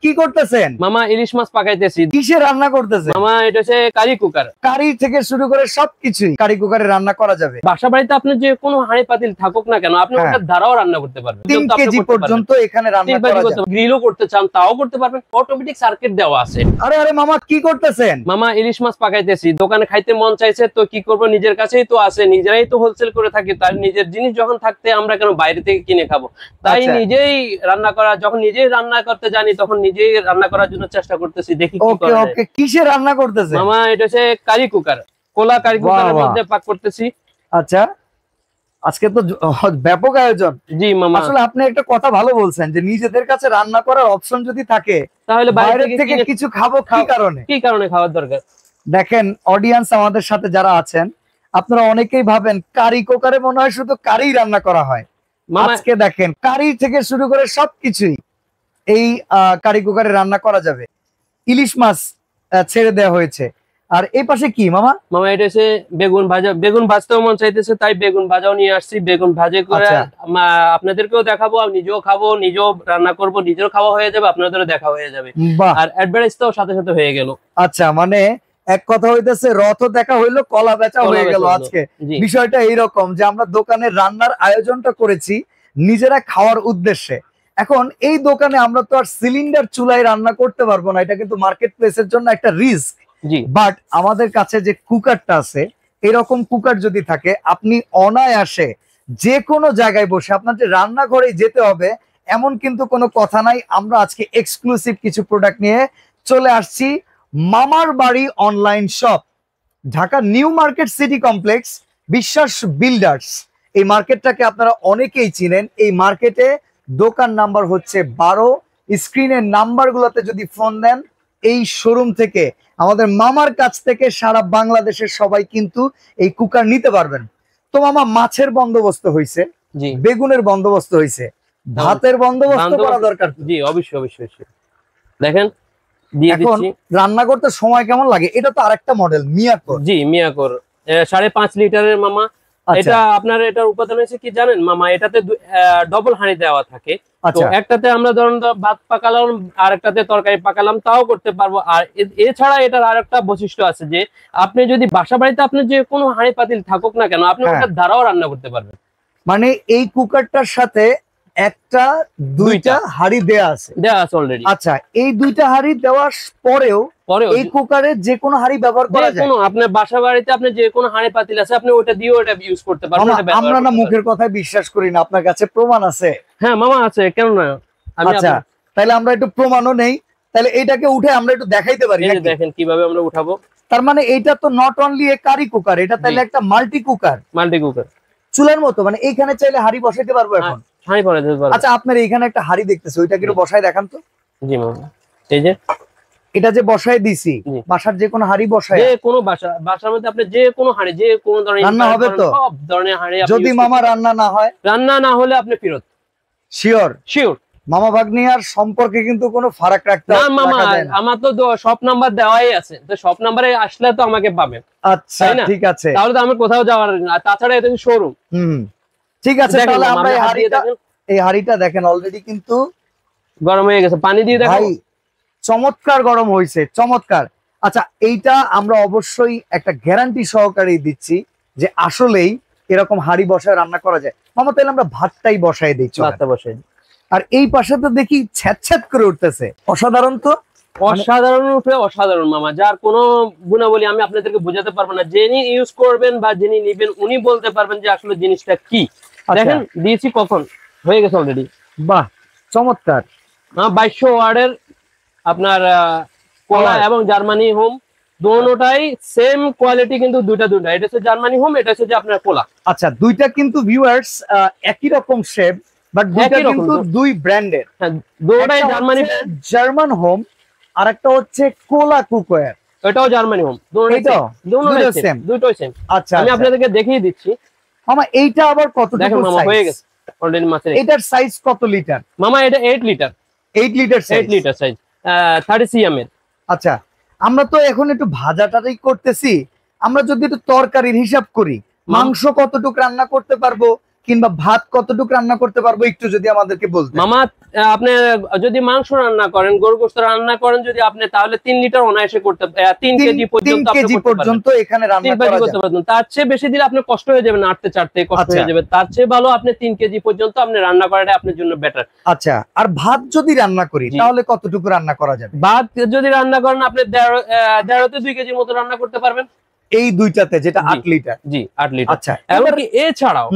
কি করতেছেন? মামা ইলিশ মাছ পাকাইতেছি। কিসে রান্না করতেছেন? মামা এটা হচ্ছে কারি কুকার। কারি থেকে শুরু করে সবকিছুই কারি কুকারে রান্না করা যাবে। বাসা বাড়িতে আপনি যে কোনো হাঁড়ি পাতিল থাকুক না কেন, আপনি ওটার দ্বারাও রান্না করতে পারবেন। 3 কেজি পর্যন্ত এখানে রান্না করা যাবে। গ্রিলও করতে চান তাও করতে পারবেন, অটোমেটিক সার্কিট দেওয়া আছে। আরে আরে মামা কি করতেছেন? মামা ইলিশ মাছ পাকাইতেছি। দোকানে খাইতে মন চাইছে তো কি করব, নিজের কাছেই তো আছে, নিজেরাই তো হোলসেল করে থাকি। তার নিজের জিনিস যখন থাকতে আমরা কেন বাইরে থেকে কিনে খাবো? তাই নিজেই রান্না করা, যখন নিজেই রান্না করতে জানি তখন নিজেই রান্না করার জন্য চেষ্টা করতেছি, দেখি কি করা যায়। ওকে, কিসে রান্না করতেছেন? মামা এটা হচ্ছে কারি কুকার, কোলা কারি কুকারের মধ্যে পাক করতেছি। আচ্ছা, আজকে তো ব্যাপক আয়োজন। জি মামা, আসলে আপনি একটা কথা ভালো বলছেন যে নিজেদের কাছে রান্না করার অপশন যদি থাকে তাহলে বাইরে থেকে কিছু খাবো কি কারণে খাওয়ার দরকার। দেখেন অডিয়েন্স আমাদের সাথে যারা আছেন, আপনারা অনেকেই ভাবেন কারি কুকারে মনে হয় শুধু কারি রান্না করা হয়। আজকে দেখেন কারি থেকে শুরু করে সবকিছুই এই কারি কুকারে রান্না করা যাবে। ইলিশ মাছ ছেড়ে দেওয়া হয়েছে। আর এই পাশে কি মামা? মামা এটা হচ্ছে বেগুন ভাজা। বেগুন ভাজতেও মন চাইতেছে, তাই বেগুন ভাজাও নিয়ে আসছি। বেগুন ভাজে করে আপনাদেরকেও দেখাবো, নিজেও খাবো, নিজেও রান্না করব, নিজেও খাওয়া হয়ে যাবে, আপনাদেরও দেখা হয়ে যাবে। আর অ্যাডভার্টাইজটাও সাথে সাথে হয়ে গেল। আচ্ছা, মানে এক কথা হইতেছে রথ দেখা হইলো, কলা বেচা হয়ে গেল। আজকে বিষয়টা এইরকম যে আমরা দোকানে রান্নার আয়োজনটা করেছি নিজেরা খাওয়ার উদ্দেশ্যে। এখন এই দোকানে আমরা তো আর সিলিন্ডার চুলায় রান্না করতে পারবো না, এটা কিন্তু মার্কেট প্লেসের জন্য একটা রিস্ক। বাট আমাদের কাছে যে কুকারটা আছে, এরকম কুকার যদি থাকে আপনি অনায়াসে যে কোনো জায়গায় বসে, আপনার যে রান্নাঘরে যেতে হবে এমন কিন্তু কোনো কথা নাই। আমরা আজকে এক্সক্লুসিভ কিছু প্রোডাক্ট নিয়ে চলে আসছি মামার বাড়ি online shop, Dhaka new market city complex, বিশ্বাস বিল্ডার্স। এই মার্কেটটাকে আপনারা অনেকেই চিনেন। এই মার্কেটে দোকান নাম্বার হচ্ছে 12। স্ক্রিনের নাম্বারগুলোতে যদি ফোন দেন, এই শোরুম থেকে আমাদের মামার কাছ থেকে সারা বাংলাদেশের সবাই কিন্তু এই কুকার নিতে পারবেন। তো মামা মাছের বন্দোবস্ত হয়েছে, বেগুনের বন্দোবস্ত হয়েছে, ভাতের বন্দোবস্ত করা দরকার। জি অবশ্যই অবশ্যই। দেখেন এখন রান্না করতে সময় কেমন লাগে? এটা তো আরেকটা মডেল মিয়াকোর। জি মিয়াকোর 5.5 লিটারের মামা। এটা আপনার এটার উপাদান হচ্ছে কি জানেন মামা? এটাতে ডবল হাঁড়ি দেওয়া থাকে। তো একটাতে আমরা ধরুন ভাত পাকালাম, আর একটাতে তরকারি পাকালাম, তাও করতে পারবো। আর এছাড়া এটার আরেকটা বৈশিষ্ট্য আছে যে আপনি যদি বাসা বাড়িতে আপনি যে কোনো হাঁড়ি পাতিল থাকুক না কেন, আপনি ওটার দ্বারাও রান্না করতে পারবেন। মানে এই কুকারটার সাথে একটা দুইটা হাঁড়ি দেয়া আছে অলরেডি। আচ্ছা, এই দুইটা হাঁড়ি দেওয়ার পরেও এই কুকারে যে কোনো হাঁড়ি ব্যবহার করা যায়? আপনার বাসা বাড়িতে আপনি যে কোনো হাঁড়ি পাতিল আছে, আপনি ওটা দিয়েও এটা ইউজ করতে পারবেন। আমরা না মুখের কথায় বিশ্বাস করি না, আপনার কাছে প্রমাণ আছে? হ্যাঁ মামা আছে, কেন না। আচ্ছা, তাহলে আমরা একটু প্রমাণও নেই। তাহলে এটাকে উঠে আমরা একটু দেখাইতে পারি? দেখেন কিভাবে আমরা উঠাবো। তার মানে এইটা তো not only a curry cooker, এটা তাহলে একটা মাল্টি কুকার চুলার মতো। মানে এইখানে চাইলে হাঁড়ি বসাইতে পারবো এখন? আচ্ছা, আপনার এইখানে একটা হাঁড়ি দেখতেছে, ওইটা কি বসায় দেখান তো। জি মামা, এই যে এটা যে বসায় দিছি, বাসার যে কোনো হাঁড়ি বসায়, যে কোনো বাসার মধ্যে আপনি যে কোনো হাঁড়ি, যে কোনো ধরনের রান্না হবে তো? সব ধরনের হাঁড়ি। যদি মামা রান্না না হয়? রান্না না হলে আপনি ফেরত। শিওর? মামা ভাগ্নিয়ার সম্পর্কে কিন্তু কোনো ফারাক রাখতে না মামা। আমার তো সব নাম্বার দেওয়াই আছে, তো সব নাম্বারে আসলে তো আমাকে পাবেন। আচ্ছা ঠিক আছে, তাহলে তো আমার কোথাও যাওয়ার না। তাছাড়া এটা শোরুম। ঠিক আছে, তাহলে আমরা এই হাঁড়িটা দেখেন অলরেডি কিন্তু গরম হয়ে গেছে। পানি দিয়ে দেখো, চমৎকার গরম হয়েছে, চমৎকার। আচ্ছা, এইটা আমরা অবশ্যই একটা গ্যারান্টি সহকারে দিচ্ছি যে আসলেই এরকম হাঁড়ি বসায় রান্না করা যায়। মামা তাহলে আমরা ভাতটাই বসায় দিই। ভাতটা বসাই। আর এই পাশে তো দেখি ছ্যাঁত করে উঠতেছে, অসাধারণ। তো অসাধারণ উপরে অসাধারণ মামা, যার কোনো গুণাবলী আমি আপনাদেরকে বোঝাতে পারবো না। যিনি ইউজ করবেন বা যিনি নিবেন উনি বলতে পারবেন যে আসলে জিনিসটা কি। দেখেন দিয়েছি কখন, হয়ে গেছে অলরেডি। বাহ, চমৎকার। 2200 ওয়াটের আপনার কোলা এবং জার্মানি হোম দুটোটাই সেম কোয়ালিটি, কিন্তু দুইটা। এটা হচ্ছে জার্মানি হোম, এটা হচ্ছে যে আপনার কোলা। আচ্ছা, দুইটা কিন্তু ভিউয়ার্স একই রকম শেপ, বাট দুইটা কিন্তু দুই ব্র্যান্ডের। দুটোটাই জার্মানি জার্মান হোম, আর একটা হচ্ছে কোলা কুকওয়্যার, এটাও জার্মানি হোম। দুটোটাই সেম। আচ্ছা, আমি আপনাদেরকে দেখিয়ে দিচ্ছি। মামা এইটা আবার কত? দেখেন মামা, হয়ে গেছে অলরেডি মাছের। এটার সাইজ কত লিটার? মামা এটা 8 লিটার। 8 লিটার সাইজ, 30 cm এর। আচ্ছা, আমরা তো এখন একটু ভাজাটাই করতেছি, আমরা যদি একটু তরকারির হিসাব করি, মাংস কতটুকু রান্না করতে পারবো, কিংবা ভাত কতটুকু রান্না করতে পারবো একটু যদি আমাদেরকে বলতেন। মামা আপনি যদি মাংস রান্না করেন, গরু গোশত রান্না করেন যদি আপনি, তাহলে 3 লিটার অনায়াসে করতে 3 কেজি পর্যন্ত এখানে রান্না করা যাবে। তার চেয়ে বেশি দিলে আপনার কষ্ট হয়ে যাবে, নাড়তে চাড়তে কষ্ট হয়ে যাবে। তার চেয়ে ভালো আপনি 3 কেজি পর্যন্ত আপনি রান্না করাটা আপনার জন্য বেটার। আচ্ছা, আর ভাত যদি রান্না করি তাহলে কতটুকু রান্না করা যাবে? ভাত যদি রান্না করেন আপনি 1.5 থেকে 2 কেজির মতো রান্না করতে পারবেন এই দুইটাতে, যেটা 8 লিটার। জি 8 লিটার। আচ্ছা, এমনকি এছাড়াও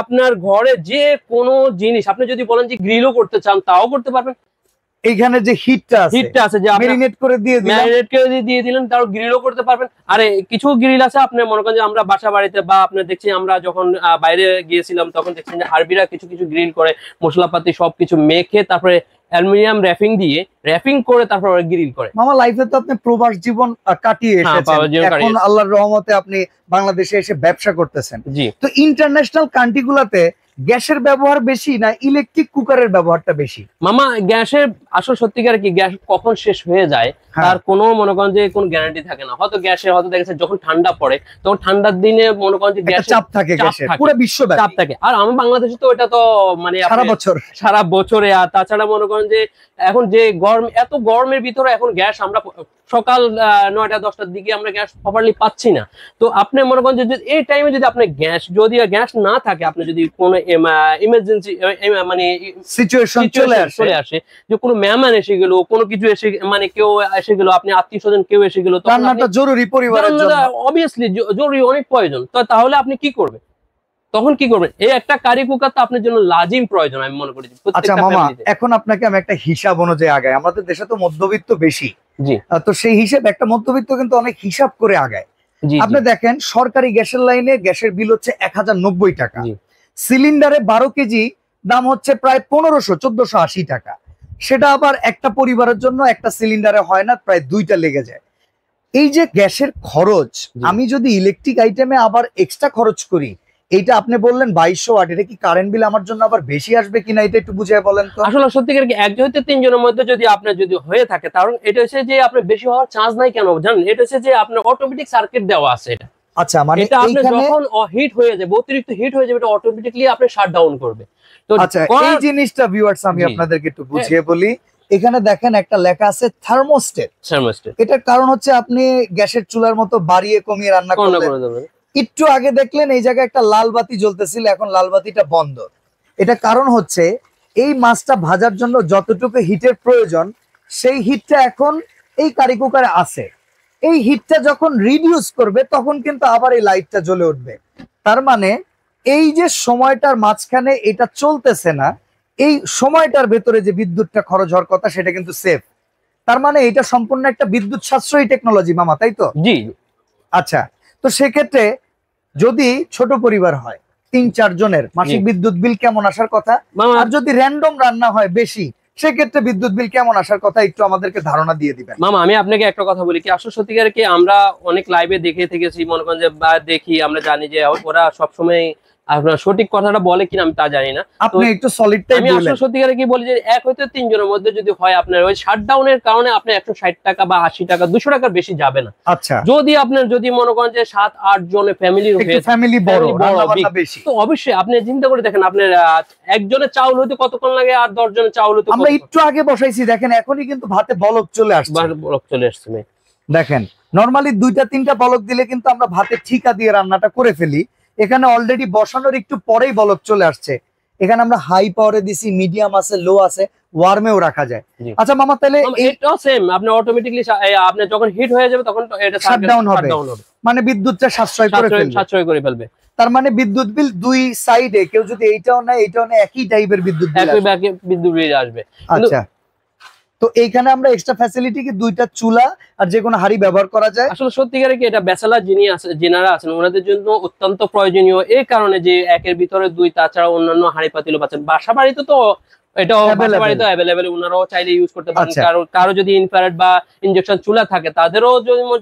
আপনার ঘরে যে কোনো জিনিস আপনি যদি বলেন যে গ্রিলও করতে চান তাও করতে পারবেন। এইখানে যে হিটটা আছে যে ম্যারিনেট করে দিয়ে দিলেন, তাও গ্রিলও করতে পারবেন। আরে কিছু গ্রিল আছে আপনি মনে করেন যে আমরা বাসা বাড়িতে বা আপনি দেখছি আমরা যখন বাইরে গিয়েছিলাম তখন দেখছেন যে আরবিরা কিছু কিছু গ্রিল করে মশলাপাতি সবকিছু মেখে তারপরে অ্যালুমিনিয়াম র‍্যাপিং করে তারপর গ্রিল করে। মামা লাইফে তো আপনি প্রবাস জীবন কাটিয়ে এসেছেন, এখন আল্লাহর রহমতে আপনি বাংলাদেশে এসে ব্যবসা করতেছেন। তো ইন্টারন্যাশনাল কান্ট্রিগুলোতে গ্যাসের ব্যবহার বেশি না ইলেকট্রিক কুকারের ব্যবহারটা বেশি? মামা গ্যাসের আসল সত্যিকার কি, গ্যাস কখন শেষ হয়ে যায় তার কোনো মনে করেন যে কোনো গ্যারান্টি থাকে না। হয়তো গ্যাসে হয়তো দেখেছে যখন ঠান্ডা পড়ে তখন ঠান্ডার দিনে মনে করেন যে গ্যাসের চাপ থাকে, পুরো বিশ্বব্যাপী চাপ থাকে। আর আমি বাংলাদেশে তো এটা তো মানে সারা বছরে। আর তাছাড়া মনে করেন যে এখন যে গরম, এত গরমের ভিতরে এখন গ্যাস আমরা সকাল 9টা 10টার দিকে আমরা গ্যাস প্রপারলি পাচ্ছি না। তো আপনি মনে করেন যে এই টাইমে যদি আপনি গ্যাস না থাকে, আপনি যদি কোনো ইমার্জেন্সি মানে সিচুয়েশন চলে আসে যে কোনো মেহমান এসে গেল, কোনো কিছু এসে মানে কেউ এসে গেল, আপনি আত্মীয় স্বজন কেউ এসে গেল, রান্নাটা জরুরি, পরিবারের জন্য অবভিয়াসলি জরুরি, অনেক প্রয়োজন। তো তাহলে আপনি কি করবেন? তখন কি করবেন? এই একটা কারি কুকার তো আপনার জন্য লাজিম প্রয়োজন আমি মনে করি। আচ্ছা মামা, এখন আপনাকে আমি একটা হিসাব অনুযায়ী আগাই। আমাদের দেশে তো মধ্যবিত্ত বেশি, তো সেই হিসাব একটা মধ্যবিত্ত কিন্তু অনেক হিসাব করে আগায়। আপনি দেখেন সরকারি গ্যাসের লাইনে গ্যাসের বিল হচ্ছে 1090 টাকা, সিলিন্ডারে 12 কেজি দাম হচ্ছে প্রায় 1500-1480 টাকা। সেটা আবার একটা পরিবারের জন্য একটা সিলিন্ডারে হয় না, প্রায় 2টা লেগে যায়। এই যে গ্যাসের খরচ, আমি যদি ইলেকট্রিক আইটেমে আবার এক্সট্রা খরচ করি, এইটা আপনি বললেন 2200 ওয়াট, এটা কি কারেন্ট বিল আমার জন্য আবার বেশি আসবে কিনা এটা একটু বুঝিয়ে বলেন তো। আসলে সত্যিকার কি, 1 হইতে 3 জনের মধ্যে যদি আপনার যদি হয়ে থাকে, কারণ এটা হচ্ছে যে আপনার বেশি হওয়ার চান্স নাই। কেন জানেন? এটা হচ্ছে যে আপনার অটোমেটিক সার্কিট দেওয়া আছে এটা। আচ্ছা, মানে এটা আপনি যখন হিট হয়ে যাবে, অতিরিক্ত হিট হয়ে যাবে, এটা অটোমেটিক্যালি আপনি শাটডাউন করবে। তো আচ্ছা, এই জিনিসটা ভিউয়ার্স আমি আপনাদেরকে একটু বুঝিয়ে বলি। এখানে দেখেন একটা লেখা আছে থার্মোস্টেট। এটার কারণ হচ্ছে আপনি গ্যাসের চুলার মতো বাড়িয়ে কমিয়ে রান্না করবেন। একটু আগে দেখলেন এই জায়গায় একটা লাল বাতি জ্বলতেছিল, এখন লাল বাতিটা বন্ধ। এটা কারণ হচ্ছে এই মাছটা ভাজার জন্য যতটুকু হিটের প্রয়োজন সেই হিটটা এখন এই কারি কুকারে আছে। এই হিটটা যখন রিডিউস করবে তখন কিন্তু আবার এই লাইটটা জ্বলে উঠবে। তার মানে এই যে সময়টার মাঝখানে এটা চলতেছে না, এই সময়টার ভেতরে যে বিদ্যুৎটা খরচ হওয়ার কথা সেটা কিন্তু সেফ। তার মানে এটা সম্পূর্ণ একটা বিদ্যুৎ সাশ্রয়ী টেকনোলজি মামা, তাই তো? জি। আচ্ছা, তো সেক্ষেত্রে যদি ছোট পরিবার হয় 3-4 জনের, মাসিক বিদ্যুৎ বিল কেমন আসার কথা? আর যদি র্যান্ডম রান্না হয় বেশি, সেক্ষেত্রে বিদ্যুৎ বিল কেমন আসার কথা একটু আমাদেরকে ধারণা দিয়ে দিবেন। মামা আমি আপনাকে একটা কথা বলি কি, আসলে সত্যিকার কি আমরা অনেক লাইভে দেখে থেকেছি, মনে করেন যে দেখি, আমরা জানি যে ওরা সবসময় আপনার সঠিক কথাটা বলে কিনা আমি তা জানি না। আপনি একটু সলিডটাই বলেন। আমি আসলে সত্যিকারে কি বলি যে 1 হইতে 3 জনের মধ্যে যদি হয়, আপনার ওই শাটডাউনের কারণে আপনি 160 টাকা বা 80 টাকা 200 টাকার বেশি যাবে না। আচ্ছা, যদি আপনার যদি মনে করেন যে 7-8 জনের ফ্যামিলির হয়ে ফ্যামিলি বড় রান্না বেশি, তো অবশ্যই আপনি চিন্তা করে দেখেন আপনার একজনের চাউল হতে কতক্ষণ লাগে আর 10 জনের চাউল হতে। আমরা একটু আগে বসাইছি দেখেন, এখনই কিন্তু ভাতে বলক চলে আসছে। দেখেন নরমালি 2-3টা বলক দিলে কিন্তু আমরা ভাতে ঠিকা দিয়ে রান্নাটা করে ফেলি। এখানে অলরেডি বসানোর একটু পরেই বলক চলে আসছে। এখানে আমরা হাই পাওয়ারে দিছি, মিডিয়াম আছে, লো আছে, ওয়ার্মেও রাখা যায়। আচ্ছা মামা, তাহলে এটাও সেম, আপনি অটোমেটিক্যালি আপনি যখন হিট হয়ে যাবে তখন এটা শাটডাউন হবে, মানে বিদ্যুৎটা সাশ্রয় করে ফেলবে। তার মানে বিদ্যুৎ বিল দুই সাইডে, কেউ যদি এইটাও নেয় এইটাও নেয়, একই টাইপের বিদ্যুৎ বিল আসবে। আচ্ছা, তো এইখানে আমরা এক্সট্রা ফ্যাসিলিটি কি 2টা চুলা আর যে কোনো হাড়ি ব্যবহার করা যায়? আসলে সত্যিকারে কি এটা ব্যাচেলর যিনারা আছেন ওনাদের জন্য অত্যন্ত প্রয়োজনীয়, এই কারণে যে একের ভিতরে 2, তাছাড়া অন্যান্য হাড়ি পাতিলও পাচ্ছেন। বাসা বাড়িতে তো এটা বাড়িতে অ্যাভেলেবেল, ওনারাও চাইলে ইউজ করতে পারেন। কারো যদি ইনফ্রারেড বা ইনজেকশন চুলা থাকে তাদেরও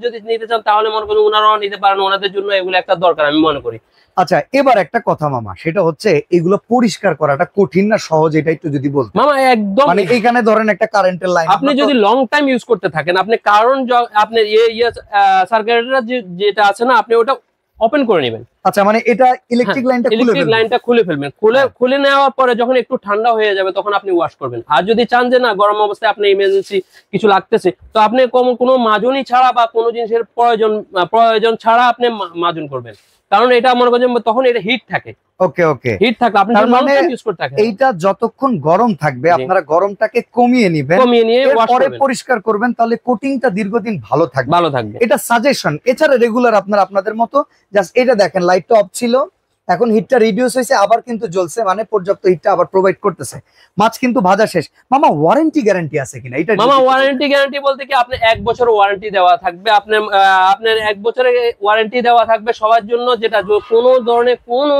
যদি নিতে চান তাহলে মনে করেন ওনারাও নিতে পারেন। ওনাদের জন্য এগুলো একটা দরকার আমি মনে করি। আচ্ছা, এবার একটা কথা মামা, সেটা হচ্ছে এগুলো পরিষ্কার করাটা কঠিন না সহজ, এটা একটু যদি বলতেন। মামা একদম, মানে এখানে ধরেন একটা কারেন্টের লাইন, আপনি যদি লং টাইম ইউজ করতে থাকেন, আপনি কারণ আপনার সার্কিটটা যেটা আছে না, আপনি ওটা ওপেন করে নেবেন। আচ্ছা, মানে এটা ইলেকট্রিক লাইনটা খুলে ফেলবেন। খুলে নেওয়ার পরে যখন একটু ঠান্ডা হয়ে যাবে তখন আপনি ওয়াশ করবেন। আর যদি চান যে না গরম অবস্থায় আপনি ইমার্জেন্সি কিছু লাগতেছে, তো আপনি কোনো মাজনি ছাড়া বা কোনো জিনিসের প্রয়োজন ছাড়া আপনি মাজুন করবেন, কারণ এটা মনে করেন তখন এটা হিট থাকে। ওকে ওকে, হিট থাকলে আপনি মানে এইটা যতক্ষণ গরম থাকবে আপনারা গরমটাকে কমিয়ে নিয়ে পরে পরিষ্কার করবেন, তাহলে কোটিংটা দীর্ঘদিন ভালো থাকবে। এটা সাজেশন। এছাড়া রেগুলার আপনারা আপনাদের মতো জাস্ট এটা দেখেন, লাইটটা অফ ছিল, এখন হিটটা রিডিউস হয়েছে, আবার কিন্তু জ্বলছে, মানে পর্যাপ্ত হিটটা আবার প্রোভাইড করতেছে। মাছ কিন্তু ভাজা শেষ। মামা ওয়ারেন্টি গ্যারান্টি আছে কিনা এটা? মামা ওয়ারেন্টি গ্যারান্টি বলতে কি আপনি 1 বছর ওয়ারেন্টি দেওয়া থাকবে। আপনার 1 বছরের ওয়ারেন্টি দেওয়া থাকবে সবার জন্য, যেটা কোনো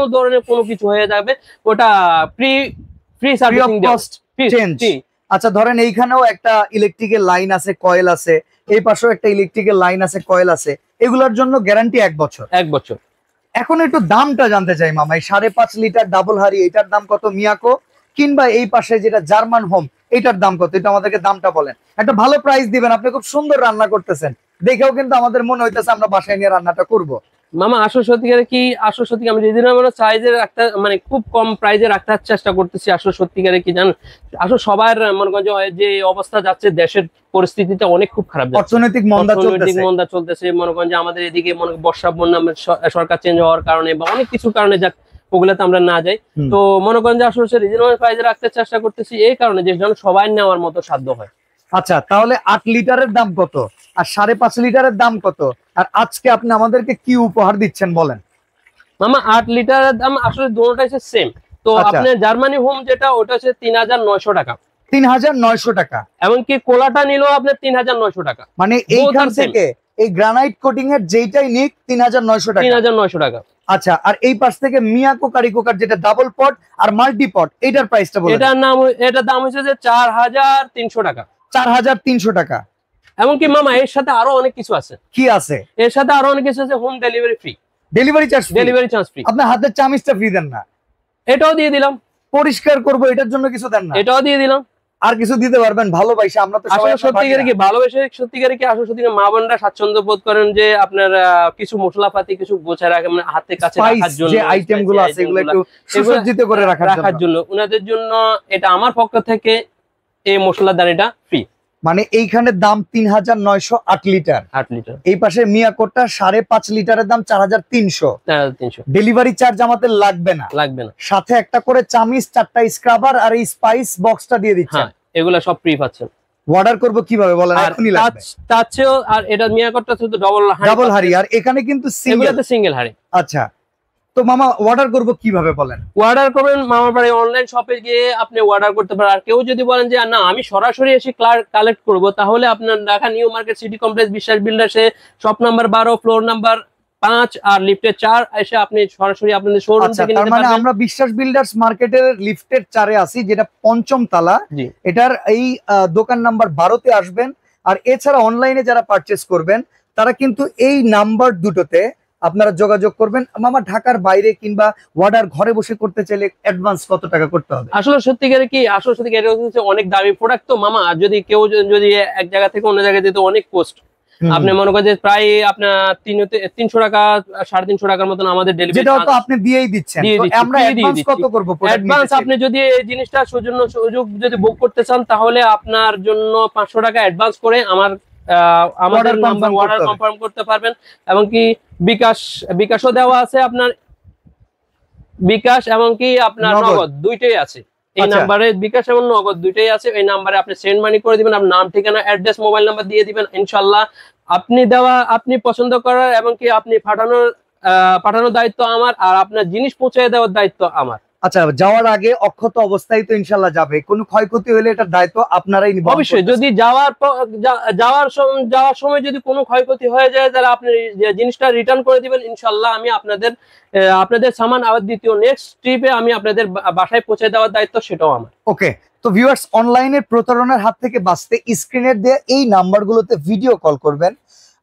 ধরনের কোনো কিছু হয়ে যাবে ওটা ফ্রি সার্ভিসিং চেঞ্জ। আচ্ছা, ধরেন এইখানেও একটা ইলেকট্রিকের লাইন আছে, কয়েল আছে, এই পাশেও একটা ইলেকট্রিকের লাইন আছে, কয়েল আছে, এগুলোর জন্য গ্যারান্টি 1 বছর। 1 বছর। এখন একটু দামটা জানতে চাই মামা, এই 5.5 লিটার ডাবল হাড়ি এটার দাম কত মিয়াকো, কিংবা এই পাশে যেটা জার্মান হোম এটার দাম কত? এটা আমাদেরকে দামটা বলেন, একটা ভালো প্রাইস দিবেন। আপনি খুব সুন্দর রান্না করতেছেন, দেখেও কিন্তু আমাদের মনে হইতেছে আমরা বাসায় নিয়ে রান্নাটা করব। মামা আসল সত্যিকারে কি, আসল সত্যি আমি রিজনেবল সাইজের রাখতে, মানে খুব কম প্রাইসে রাখতে চেষ্টা করতেছি। আসল সত্যিকারে কি জানেন, আসল সবার মনে করেন যে অবস্থা যাচ্ছে, দেশের পরিস্থিতিটা অনেক খুব খারাপ, অর্থনৈতিক মন্দা চলতেছে। মনে করেন যে আমাদের এদিকে বর্ষা বন্যা, সরকার চেঞ্জ হওয়ার কারণে বা অনেক কিছু কারণে যাক ওগুলাতে আমরা না যাই। তো মনে করেন যে আসলে রিজনেবল প্রাইসে রাখতে চেষ্টা করতেছি এই কারণে যে যেন সবাই নেওয়ার মতো সাধ্য হয়। আচ্ছা, তাহলে 8 লিটারের দাম কত আর 5.5 লিটারের দাম কত, আর আজকে আপনি আমাদেরকে কি উপহার দিচ্ছেন বলেন? মামা 8 লিটারের দাম আসলে দুটোটাই সেম। তো আপনার জার্মানি হোম যেটা ওটা হচ্ছে 3900 টাকা। 3900 টাকা। এমনকি কোলাটা নিলো আপনার 3900 টাকা। মানে এইখান থেকে এই গ্রানাইট কোটিং এর যেইটাই নিক 3900 টাকা। 3900 টাকা। আচ্ছা, আর এই পাশ থেকে মিয়াকো কারি কুকার যেটা ডাবল পট আর মাল্টি পট, এটার প্রাইসটা বলেন। এটার দাম হচ্ছে যে 4300 টাকা। 4300 টাকা। এমনকি মামা এর সাথে আরো অনেক কিছু আছে। কি আছে এর সাথে? আরো অনেক কিছু আছে। Home delivery free. Delivery charge free. আপনার হাতের চামিচটা ফ্রি দেন না? এটাও দিয়ে দিলাম। পরিষ্কার করব এটার জন্য কিছু দেন না? এটাও দিয়ে দিলাম। আর কিছু দিতে পারবেন ভালোবাসা? আমরা তো আসলে সত্যিকারে কি ভালোবাসে, সত্যিকারে কি আসলে সত্যিকারে মা বোনরা স্বাচ্ছন্দ্য বোধ করেন যে আপনার কিছু মশলাপাতি কিছু গোছায় রাখে, মানে হাতের কাছে রাখার জন্য, যে আইটেমগুলো আছে এগুলো একটু সুসজ্জিত করে রাখার জন্য ওনাদের জন্য এটা আমার পক্ষ থেকে এই মশলাদানিটা ফ্রি। মানে এইখানে দাম 3908 লিটার। 8 লিটার। এই পাশে মিয়াকোটা 5.5 লিটারের দাম 4300। ডেলিভারি চার্জ আমাদের লাগবে না। সাথে একটা করে চামিচ, 4টা স্ক্রাবার আর এই স্পাইস বক্সটা দিয়ে দিচ্ছেন। হ্যাঁ, এগুলা সব ফ্রি পাচ্ছেন। অর্ডার করব কিভাবে বলেন? এখনই লাগবে। তাছাড়াও আর এটা মিয়াকোটা শুধু ডাবল হাড়ি, আর এখানে কিন্তু সিঙ্গেল হাড়ি। আচ্ছা, তো মামা অর্ডার করব কিভাবে বলেন? অর্ডার করবেন মামার বাড়ি অনলাইন শপে গিয়ে আপনি অর্ডার করতে পারেন। আর কেউ যদি বলেন যে না আমি সরাসরি এসে কালেক্ট করব, তাহলে আপনার Dhaka new market city complex বিশ্বাস বিল্ডার্সে শপ নাম্বার 12 ফ্লোর নাম্বার 5 আর লিফটের 4 এসে আপনি সরাসরি আপনাদের শোরুম থেকে নিতে পারবেন। মানে আমরা বিশ্বাস বিল্ডার্স মার্কেটের লিফটের 4-এ আছি, যেটা 5ম তলা। এটার এই দোকান নাম্বার 12-তে আসবেন। আর এছাড়া অনলাইনে যারা পারচেজ করবেন তারা কিন্তু এই নাম্বার দুটোতে আপনারা যোগাযোগ করবেন। মামা ঢাকার বাইরে কিংবা অর্ডার ঘরে বসে করতে চাইলে অ্যাডভান্স কত টাকা করতে হবে? আসলে সত্যিকারে কি, আসলে সত্যিকারে অনেক দামি প্রোডাক্ট তো মামা, যদি কেউ যদি এক জায়গা থেকে অন্য জায়গায় যেতে অনেক কোস্ট। আপনি মনে করেন যে প্রায় আপনার 300 টাকা 350 টাকার মতন আমাদের ডেলিভারি, যেটা তো আপনি দিয়েই দিচ্ছেন। আমরা অ্যাডভান্স কত করব? অ্যাডভান্স আপনি যদি এই জিনিসটা সুযোগ যদি বুক করতে চান তাহলে আপনার জন্য 500 টাকা অ্যাডভান্স করে আমাদের নাম্বার অর্ডার কনফার্ম করতে পারবেন। এবং কি বিকাশও দেওয়া আছে, আপনার বিকাশ এবং কি আপনার নগদ দুইটাই আছে। এই নাম্বারে বিকাশ এবং নগদ দুইটাই আছে। এই নাম্বারে আপনি সেন্ড মানি করে দিবেন, আপনার নাম, ঠিকানা, অ্যাড্রেস, মোবাইল নাম্বার দিয়ে দিবেন। ইনশাআল্লাহ আপনি পছন্দ করার এবং কি আপনি পাঠানোর দায়িত্ব আমার, আর আপনার জিনিস পৌঁছে দেওয়ার দায়িত্ব আমার। আচ্ছা, যাওয়ার আগে অক্ষত অবস্থায় তো ইনশাআল্লাহ যাবে, কোনো ক্ষয়ক্ষতি হলে এটার দায়িত্ব আপনারাই নিবেন। অবশ্যই যদি যাওয়ার সময় যদি কোনো ক্ষয়ক্ষতি হয়ে যায় তাহলে আপনি জিনিসটা রিটার্ন করে দিবেন। ইনশাআল্লাহ আমি আপনাদের সামান আবার দ্বিতীয় নেক্সট ট্রিপে আমি আপনাদের বাসায় পৌঁছে দেওয়ার দায়িত্ব সেটাও আমার। ওকে, তো ভিউয়ার্স, অনলাইনের প্রতারণার হাত থেকে বাঁচতে স্ক্রিনের দেয়া এই নাম্বারগুলোতে ভিডিও কল করবেন।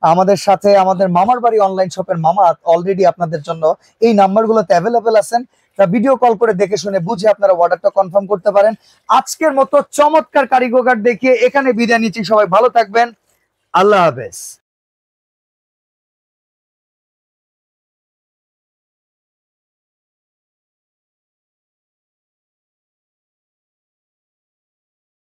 আমাদের সাথে আমাদের মামার বাড়ি অনলাইন শপের মামা অলরেডি আপনাদের জন্য এই নাম্বারগুলোতে অ্যাভেলেবেল আছেন। ভিডিও কল করে দেখে শুনে বুঝে আপনারা অর্ডারটা কনফার্ম করতে পারেন। আজকের মতো চমৎকার কারিগর দেখিয়ে এখানে বিদায় নিচ্ছি। সবাই ভালো থাকবেন। আল্লাহ হাফেজ।